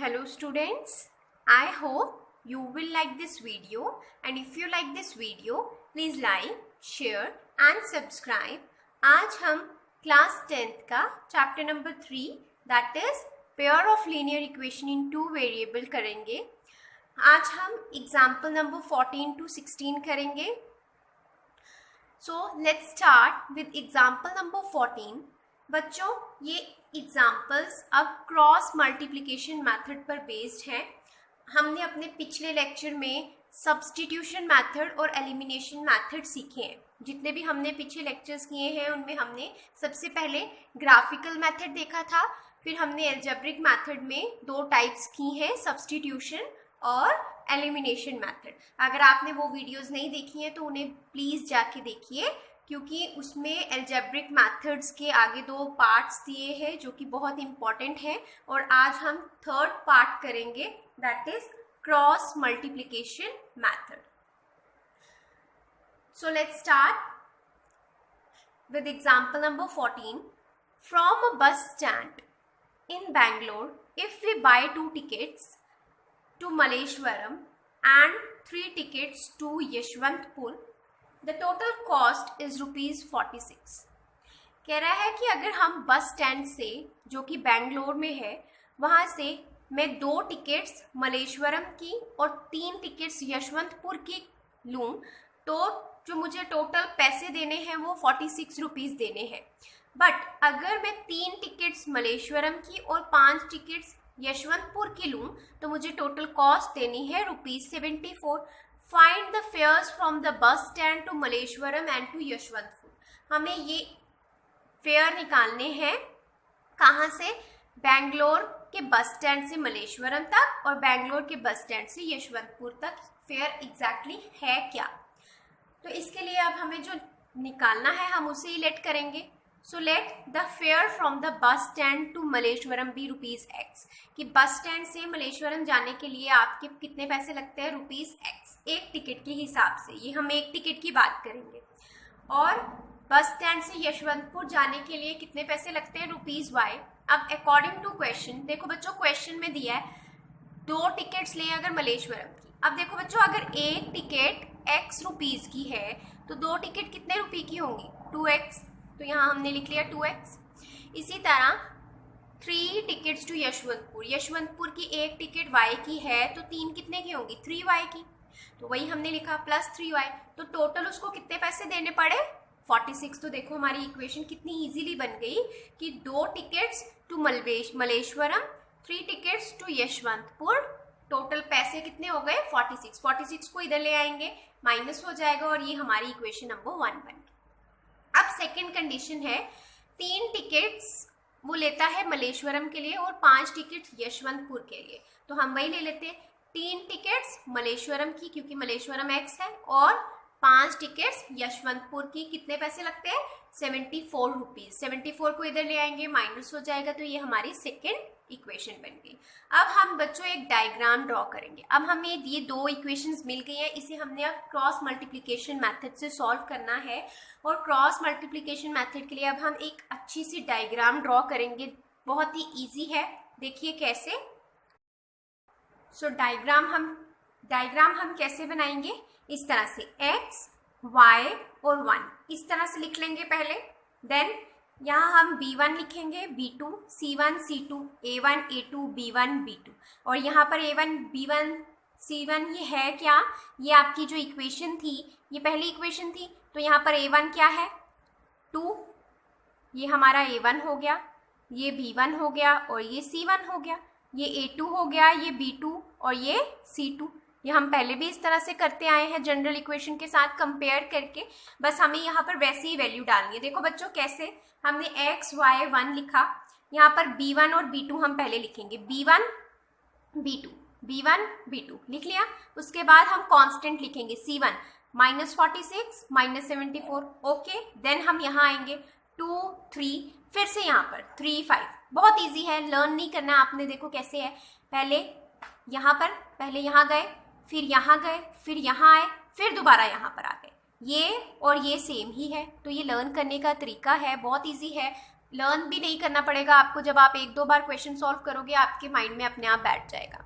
Hello students, I hope you will like this video, and if you like this video, please like, share and subscribe. आज हम class 10th का chapter number 3 that is pair of linear equation in two variable करेंगे. आज हम example number 14 to 16 करेंगे. So let's start with example number 14. बच्चों ये examples अब क्रॉस मल्टीप्लिकेशन मेथड पर बेस्ड हैं. हमने अपने पिछले लेक्चर में सब्स्टिट्यूशन मेथड और एलिमिनेशन मेथड सीखे हैं. जितने भी हमने पिछले लेक्चर्स किए हैं उनमें हमने सबसे पहले ग्राफिकल मेथड देखा था, फिर हमने अलजेब्रिक मेथड में दो टाइप्स की हैं, सब्स्टिट्यूशन और एलिमिनेशन मेथड. अगर आपने वो वीडियोस नहीं देखी हैं तो उन्हें प्लीज़ जाके देखिए, क्योंकि उसमें अलजेब्रिक मेथड्स के आगे दो पार्ट्स दिए हैं जो कि बहुत इंपॉर्टेंट हैं. और आज हम थर्ड पार्ट करेंगे that is cross multiplication method. So let's start with example number 14. From a bus stand in Bangalore, if we buy 2 tickets to Malleshwaram and 3 tickets to Yeshwantpur, the total cost is ₹46. कह रहा है कि अगर हम bus stand से, जो कि बेंगलोर में है, वहाँ से मैं 2 टिकट्स मलेश्वरम की और 3 टिकट्स यशवंतपुर की लूँ तो जो मुझे टोटल पैसे देने हैं वो ₹46 देने हैं. बट अगर मैं 3 टिकट्स मलेश्वरम की और 5 टिकट्स यशवंतपुर की लूँ तो मुझे टोटल कॉस्ट देनी है ₹74. Find the fares from the bus stand to Malleswaram and to Yeshwanthpur. हमें ये फेयर निकालने हैं कहाँ से? बेंगलोर के बस स्टैंड से मलेश्वरम तक और बेंगलोर के बस स्टैंड से यशवंतपुर तक फेयर एग्जैक्टली है क्या. तो इसके लिए अब हमें जो निकालना है हम उसे ही लेट करेंगे. So let the fare from the bus stand to Malleswaram be ₹X. कि बस स्टैंड से मलेश्वरम जाने के लिए आपके कितने पैसे लगते हैं? ₹X एक टिकट के हिसाब से. ये हम एक टिकट की बात करेंगे. और बस स्टैंड से यशवंतपुर जाने के लिए कितने पैसे लगते हैं? ₹Y. अब अकॉर्डिंग टू क्वेश्चन, देखो बच्चों क्वेश्चन में दिया है 2 टिकट्स लें अगर मलेश्वरम की. अब देखो बच्चों अगर एक टिकट X रुपीज़ की है तो 2 टिकट कितने रुपये की होंगी? 2X. तो यहाँ हमने लिख लिया 2X. इसी तरह 3 टिकट्स टू यशवंतपुर, यशवंतपुर की एक टिकट Y की है तो 3 कितने की होंगी? 3Y की. तो वही हमने लिखा प्लस 3Y. तो टोटल उसको कितने पैसे देने पड़े? 46. तो देखो हमारी इक्वेशन कितनी इजीली बन गई कि 2 tickets to Malleswaram, 3 tickets to Yeshwanthpur, total पैसे कितने हो गए? 46. 46 को इधर ले आएंगे, माइनस हो जाएगा और ये हमारी इक्वेशन नंबर 1 बन गई. अब सेकेंड कंडीशन है 3 टिकट्स वो लेता है मलेश्वरम के लिए और 5 टिकट यशवंतपुर के लिए. तो हम वही ले लेते हैं 3 टिकट्स मलेश्वरम की, क्योंकि मलेश्वरम X है, और 5 टिकट्स यशवंतपुर की. कितने पैसे लगते हैं? ₹74. 74 को इधर ले आएंगे, माइनस हो जाएगा. तो ये हमारी सेकेंड इक्वेशन बन गई. अब हम बच्चों एक डायग्राम ड्रॉ करेंगे. अब हमें ये 2 इक्वेशंस मिल गई हैं, इसे हमने अब क्रॉस मल्टीप्लिकेशन मेथड से सॉल्व करना है. और क्रॉस मल्टीप्लिकेशन मेथड के लिए अब हम एक अच्छी सी डायग्राम ड्रॉ करेंगे. बहुत ही इजी है, देखिए कैसे. सो डायग्राम हम कैसे बनाएंगे? इस तरह से X, Y और 1 इस तरह से लिख लेंगे पहले. देन यहाँ हम B1 लिखेंगे, B2, C1, C2, A1, A2, B1, B2. और यहाँ पर A1, B1, C1 ये है क्या? ये आपकी जो इक्वेशन थी, ये पहली इक्वेशन थी. तो यहाँ पर A1 क्या है? 2. ये हमारा A1 हो गया, ये B1 हो गया और ये C1 हो गया. ये A2 हो गया, ये B2 और ये C2. ये हम पहले भी इस तरह से करते आए हैं जनरल इक्वेशन के साथ कंपेयर करके. बस हमें यहाँ पर वैसे ही वैल्यू डालनी है. देखो बच्चों कैसे, हमने X, Y, 1 लिखा. यहाँ पर B1 और B2 हम पहले लिखेंगे. B1, B2, B1, B2 लिख लिया. उसके बाद हम कांस्टेंट लिखेंगे C1 -46 -74. ओके. देन हम यहाँ आएंगे 2, 3, फिर से यहाँ पर 3, 5. बहुत ईजी है, लर्न नहीं करना आपने. देखो कैसे है, पहले यहाँ गए, फिर यहाँ गए, फिर यहाँ आए, फिर दोबारा यहाँ पर आ गए. ये और ये सेम ही है, तो ये लर्न करने का तरीका है, बहुत इजी है. लर्न भी नहीं करना पड़ेगा आपको, जब आप एक दो बार क्वेश्चन सॉल्व करोगे आपके माइंड में अपने आप बैठ जाएगा।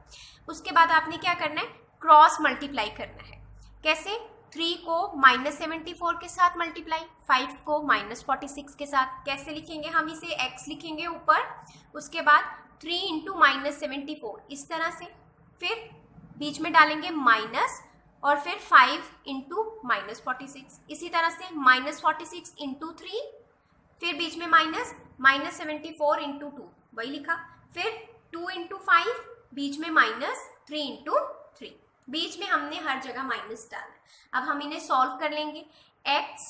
उसके बाद आपने क्या करना है, क्रॉस मल्टीप्लाई करना है। कैसे, 3 को -74 के साथ मल्टीप्लाई, 5 को -46 के साथ। कैसे लिखेंगे हम इसे, x लिखेंगे ऊपर, उसके बाद 3 इंटू -74 इस तरह से, फिर बीच में डालेंगे माइनस और फिर 5 इंटू -46, इसी तरह से -46 इंटू 3, फिर बीच में -74 इंटू 2 वही लिखा, फिर 2 इंटू 5, बीच में -3 इंटू 3, बीच में हमने हर जगह माइनस डाला। अब हम इन्हें सॉल्व कर लेंगे। x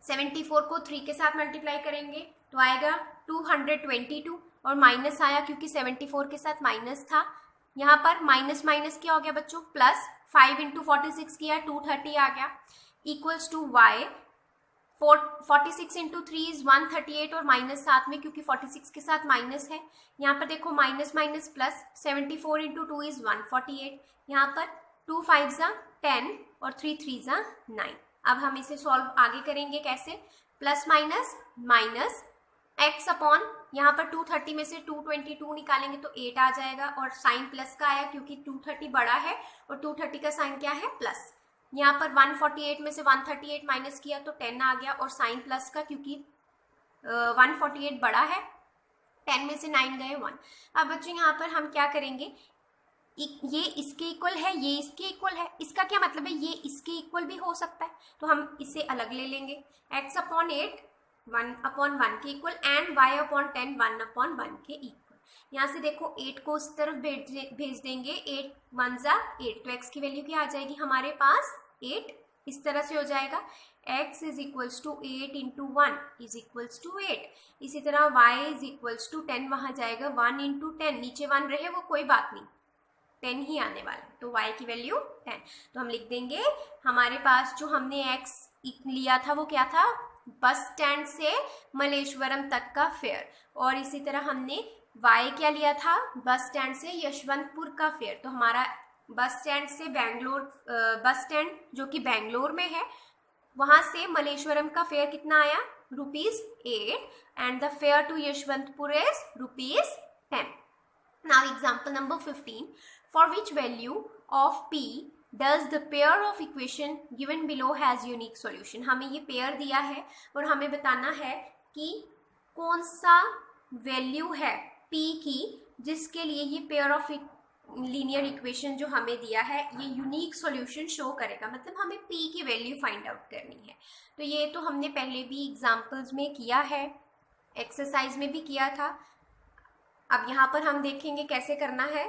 74 को 3 के साथ मल्टीप्लाई करेंगे तो आएगा 222, और माइनस आया क्योंकि 74 के साथ माइनस था। यहाँ पर माइनस माइनस क्या हो गया बच्चों, प्लस, 5 इंटू 46 किया 230 आ गया, equals to y 46 into 3 is 138, और माइनस साथ में क्योंकि 46 के साथ माइनस है। यहाँ पर देखो minus minus plus, 74 into 2 is 148, यहाँ पर 2 5 ज़ा 10 और 3 3 ज़ा 9। अब हम इसे सॉल्व आगे करेंगे कैसे, plus minus minus x upon, यहाँ पर 230 में से 222 निकालेंगे तो 8 आ जाएगा, और साइन प्लस का आया क्योंकि 230 बड़ा है और 230 का साइन क्या है, प्लस। यहाँ पर 148 में से 138 माइनस किया तो 10 आ गया, और साइन प्लस का क्योंकि 148 बड़ा है, 10 में से 9 गए 1। अब बच्चों यहाँ पर हम क्या करेंगे, ये इसके इक्वल है, ये इसके इक्वल है, इसका क्या मतलब है, ये इसके इक्वल भी हो सकता है, तो हम इसे अलग ले लेंगे। x अपॉन 8 1/1 के इक्वल, एंड y अपॉन 10 1/1 के इक्वल। यहाँ से देखो 8 को उस तरफ भेज देंगे, 8 1 ज़ा 8, तो x की वैल्यू क्या आ जाएगी हमारे पास, 8, इस तरह से हो जाएगा। x is equals to 8 into 1 is equals to 8, इसी तरह y इज इक्वल्स टू 10 वहाँ जाएगा, 1 इंटू 10, नीचे 1 रहे वो कोई बात नहीं, 10 ही आने वाला, तो y की वैल्यू 10। तो हम लिख देंगे हमारे पास जो हमने x लिया था वो क्या था, बस स्टैंड से मलेश्वरम तक का फेयर, और इसी तरह हमने y क्या लिया था, बस स्टैंड से यशवंतपुर का फेयर। तो हमारा बस स्टैंड से बेंगलोर, बस स्टैंड जो कि बेंगलोर में है, वहां से मलेश्वरम का फेयर कितना आया, ₹8, and the fare to Yeshwantpur is ₹10। Now example number 15, for which value of p does the pair of equation given below has unique solution। हमें ये पेयर दिया है और हमें बताना है कि कौन सा वैल्यू है p की जिसके लिए ये पेयर ऑफ लीनियर इक्वेशन जो हमें दिया है ये यूनिक सॉल्यूशन शो करेगा, मतलब हमें p की वैल्यू फाइंड आउट करनी है। तो ये तो हमने पहले भी एग्जाम्पल्स में किया है, एक्सरसाइज में भी किया था। अब यहाँ पर हम देखेंगे कैसे करना है।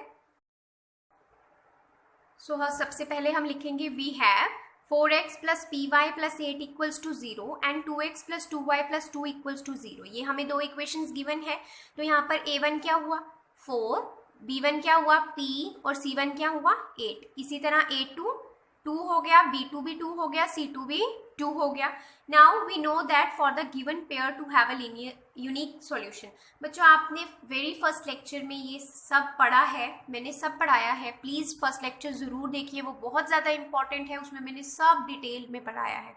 सबसे पहले हम लिखेंगे we have 4x plus p y plus 8 equals to 0 and 2x plus 2y plus 2 equals to 0। ये हमें दो इक्वेशंस गिवन है। तो यहाँ पर a1 क्या हुआ 4, b1 क्या हुआ p और c1 क्या हुआ 8। इसी तरह a2 2 हो गया, b2 भी 2 हो गया, c2 भी 2 हो गया। Now we know that for the given pair to have a linear unique solution. बच्चों आपने वेरी फर्स्ट लेक्चर में ये सब पढ़ा है, मैंने सब पढ़ाया है, प्लीज़ फर्स्ट लेक्चर ज़रूर देखिए, वो बहुत ज़्यादा इंपॉर्टेंट है, उसमें मैंने सब डिटेल में पढ़ाया है।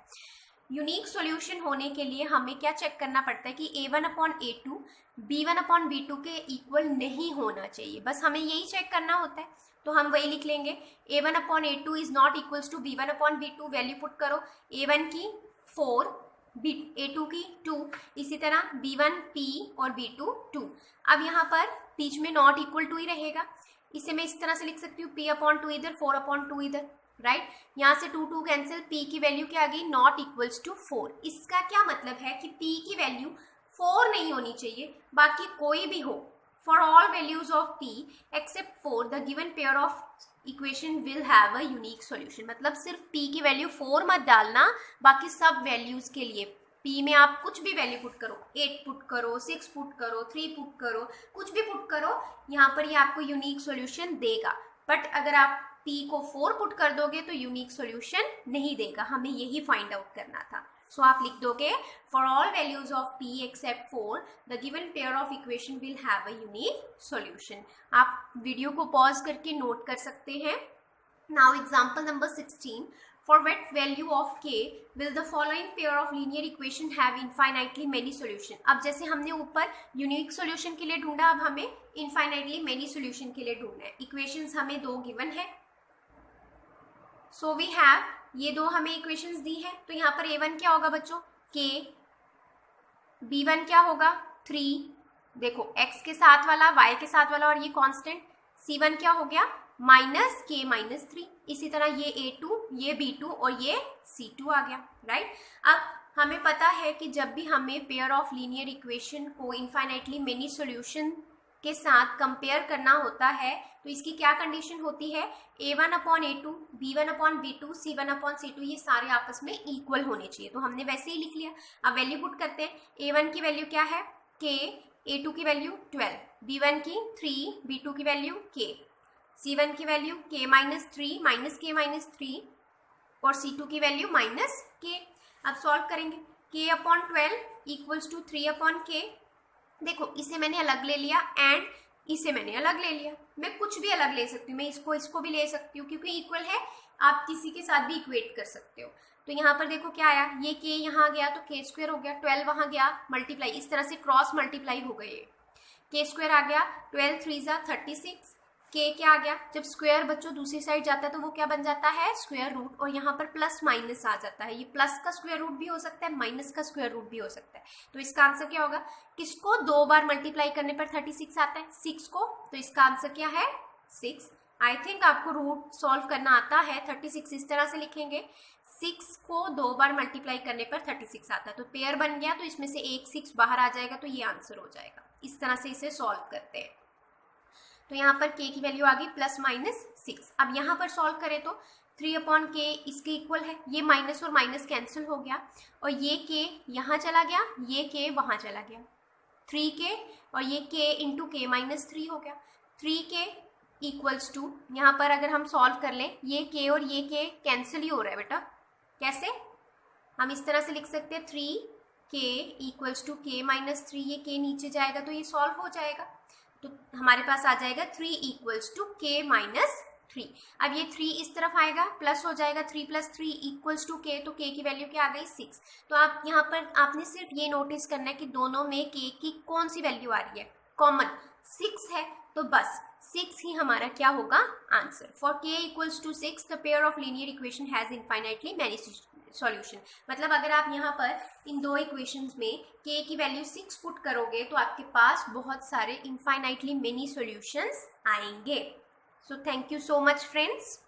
यूनिक सॉल्यूशन होने के लिए हमें क्या चेक करना पड़ता है कि a1 upon a2 b1 upon b2 के इक्वल नहीं होना चाहिए, बस हमें यही चेक करना होता है। तो हम वही लिख लेंगे, a1 upon a2 is not equals to b1 upon b2। Value put करो, a1 की 4, a2 की 2, इसी तरह b1 p और b2 2। अब यहाँ पर बीच में नॉट इक्वल टू ही रहेगा, इसे मैं इस तरह से लिख सकती हूँ p अपॉन 2 इधर, 4 अपॉन 2 इधर, राइट। यहाँ से 2 2 कैंसिल, p की वैल्यू क्या आ गई नॉट इक्वल्स टू 4। इसका क्या मतलब है कि p की वैल्यू 4 नहीं होनी चाहिए, बाकी कोई भी हो। For all values of p except 4, the given pair of equation will have a unique solution। मतलब सिर्फ p की वैल्यू 4 मत डालना, बाकी सब वैल्यूज के लिए p में आप कुछ भी वैल्यू पुट करो, 8 पुट करो, 6 पुट करो, 3 पुट करो, कुछ भी पुट करो, यहाँ पर ये आपको यूनिक सॉल्यूशन देगा। बट अगर आप p को 4 पुट कर दोगे तो यूनिक सॉल्यूशन नहीं देगा, हमें यही फाइंड आउट करना था। सो आप लिख दोगे for all values of p except 4 the given pair of equation will have a unique solution. आप वीडियो को पॉज करके नोट कर सकते हैं। Now example number 16, For what value of k will the following pair of linear equation have infinitely many solution? अब जैसे हमने ऊपर यूनिक सॉल्यूशन के लिए ढूंढा, अब हमें इनफाइनाइटली मेनी सॉल्यूशन के लिए ढूंढना है। इक्वेशंस हमें दो गिवन है, सो वी हैव ये दो हमें इक्वेशंस दी है। तो यहाँ पर a1 क्या होगा बच्चों k, b1 क्या होगा 3, देखो x के साथ वाला y के साथ वाला और ये कांस्टेंट, c1 क्या हो गया -k-3। इसी तरह ये a2, ये b2 और ये c2 आ गया, राइट। अब हमें पता है कि जब भी हमें पेयर ऑफ लीनियर इक्वेशन को इनफाइनाइटली मेनी सॉल्यूशन के साथ कंपेयर करना होता है तो इसकी क्या कंडीशन होती है, a1/a2, b1/b2, c1/c2 ये सारे आपस में इक्वल होने चाहिए। तो हमने वैसे ही लिख लिया। अब वैल्यू पुट करते हैं। a1 की वैल्यू क्या है k, a2 की वैल्यू 12, b1 की 3, b2 की वैल्यू k, c1 की वैल्यू k-3 -k-3 और c2 की वैल्यू -k। अब सॉल्व करेंगे। k/12 equals to 3/k। देखो इसे मैंने अलग ले लिया एंड इसे मैंने अलग ले लिया। मैं कुछ भी अलग ले सकती हूँ, मैं इसको भी ले सकती हूँ क्योंकि इक्वल है, आप किसी के साथ भी इक्वेट कर सकते हो। तो यहाँ पर देखो क्या आया, ये k यहाँ गया तो k² हो गया, 12 वहाँ गया मल्टीप्लाई, इस तरह से क्रॉस मल्टीप्लाई हो गए। k² आ गया, 12 3 = 36, k क्या आ गया, जब स्क्वायर बच्चों दूसरी साइड जाता है तो वो क्या बन जाता है स्क्वायर रूट, और यहाँ पर प्लस माइनस आ जाता है। ये प्लस का स्क्वायर रूट भी हो सकता है, माइनस का स्क्वायर रूट भी हो सकता है। तो इसका आंसर क्या होगा, किसको 2 बार मल्टीप्लाई करने पर 36 आता है, 6 को, तो इसका आंसर क्या है 6। आई थिंक आपको रूट सॉल्व करना आता है। 36 इस तरह से लिखेंगे, 6 को 2 बार मल्टीप्लाई करने पर 36 आता है। तो पेयर बन गया, तो इसमें से एक 6 बाहर आ जाएगा तो ये आंसर हो जाएगा। इस तरह से इसे सॉल्व करते हैं। तो यहाँ पर k की वैल्यू आ गई +-6। अब यहाँ पर सॉल्व करें तो 3/k इसके इक्वल है, ये माइनस और माइनस कैंसिल हो गया और ये k यहाँ चला गया, ये k वहाँ चला गया, 3k और ये k इंटू k-3 हो गया। 3k इक्वल्स टू, यहाँ पर अगर हम सॉल्व कर लें, ये k और ये k कैंसिल ही हो रहा है बेटा। कैसे, हम इस तरह से लिख सकते हैं 3k इक्वल्स टू k-3, ये k नीचे जाएगा तो ये सॉल्व हो जाएगा। तो हमारे पास आ जाएगा 3 इक्वल्स टू k-3। अब ये 3 इस तरफ आएगा, प्लस हो जाएगा 3 + 3 इक्वल्स टू k, तो k की वैल्यू क्या आ गई 6। तो आप यहाँ पर आपने सिर्फ ये नोटिस करना है कि दोनों में k की कौन सी वैल्यू आ रही है, कॉमन 6 है, तो बस 6 ही हमारा क्या होगा answer. For k equals to 6 the pair of linear equation has infinitely many solution. मतलब अगर आप यहाँ पर इन दो इक्वेशंस में k की वैल्यू 6 पुट करोगे तो आपके पास बहुत सारे इनफाइनाइटली मेनी सॉल्यूशंस आएंगे। So thank you so much friends.